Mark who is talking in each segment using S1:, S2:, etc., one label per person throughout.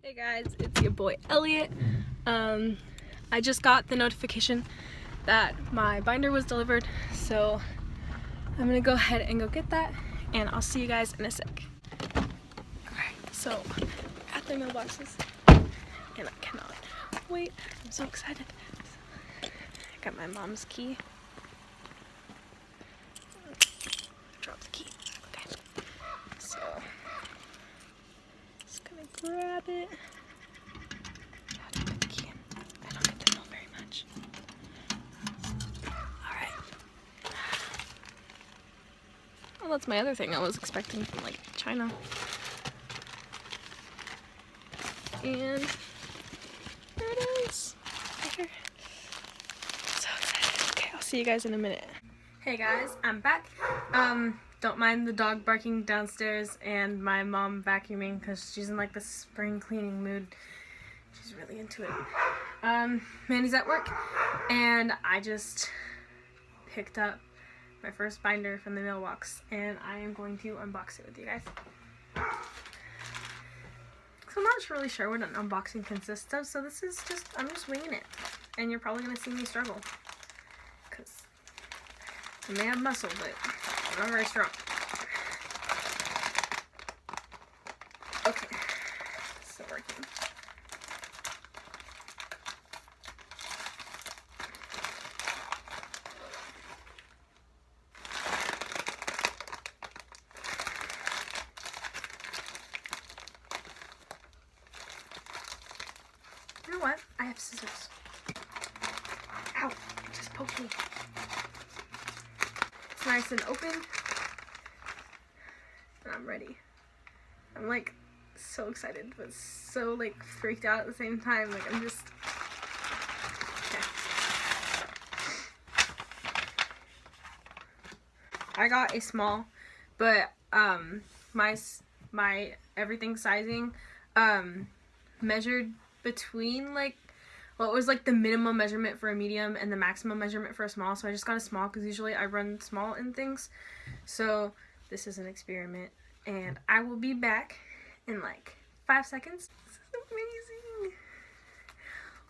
S1: Hey guys, it's your boy Elliot. I just got the notification that my binder was delivered, so I'm gonna go ahead and go get that, and I'll see you guys in a sec. Alright, so at the mailboxes, and I cannot wait. I'm so excited. I got my mom's key. Drop the key. Okay. So just gonna grab it. How do I put the key in? I don't get to know very much. Alright. Well, that's my other thing I was expecting from like China. And there it is. Right here. So excited. Okay, I'll see you guys in a minute. Hey guys, I'm back. Don't mind the dog barking downstairs and my mom vacuuming because she's in like the spring cleaning mood. She's really into it. Mandy's at work and I just picked up my first binder from the mailbox and I am going to unbox it with you guys. So I'm not really sure what an unboxing consists of, so this is just, I'm just winging it. And you're probably gonna see me struggle. Because I may have muscle, but I'm not very strong. Okay, so working. You know what? I have scissors. Ow! It just poked me. It's nice and open. And I'm ready. I'm like so excited, but so like freaked out at the same time. Like I'm just... Okay. I got a small, but my everything sizing measured between like what was like the minimum measurement for a medium and the maximum measurement for a small, so I just got a small because usually I run small in things. So this is an experiment and I will be back in like 5 seconds. This is amazing.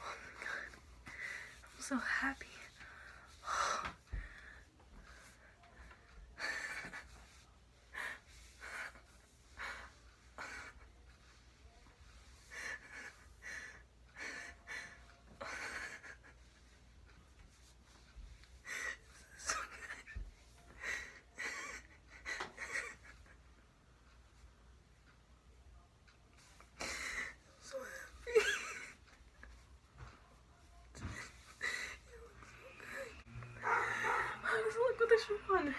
S1: Oh my god, I'm so happy. How does it look with the shirt on?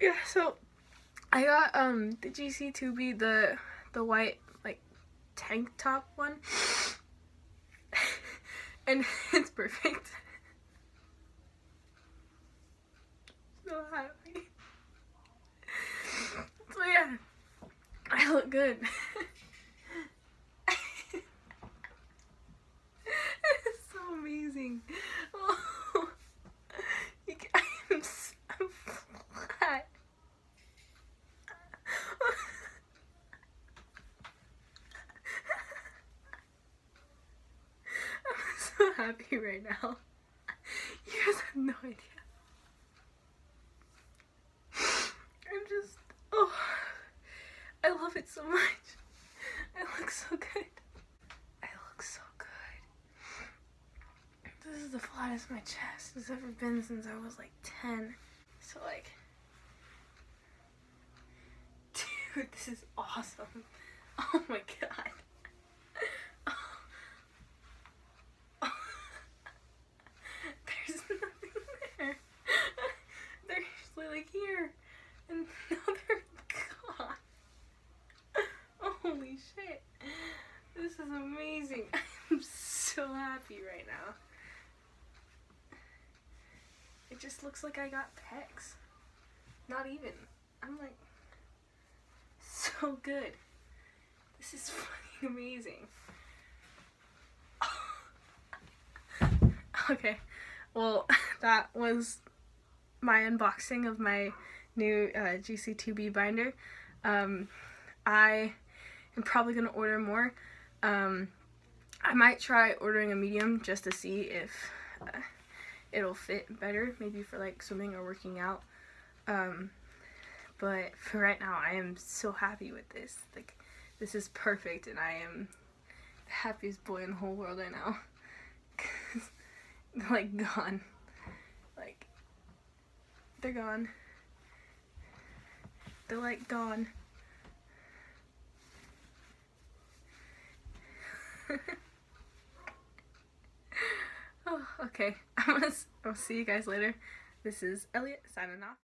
S1: Yeah, so I got the GC2B, the white like tank top one, and it's perfect. So happy. So yeah, I look good. It's so amazing. Oh, I'm flat. I'm so happy right now. You guys have no idea. I'm just, oh, I love it so much. I look so good. I look so good. This is the flattest my chest has ever been since I was like 10. So like, dude, this is awesome. Oh my god. This is amazing. I'm so happy right now. It just looks like I got pecs. Not even. I'm like so good. This is fucking amazing. Okay, well, that was my unboxing of my new GC2B binder. I am probably going to order more. I might try ordering a medium just to see if it'll fit better, maybe for like swimming or working out. But for right now, I am so happy with this. Like, this is perfect, and I am the happiest boy in the whole world right now. 'Cause they're like gone. Like, they're gone. They're like gone. Oh, okay. I'll see you guys later. This is Elliot signing off.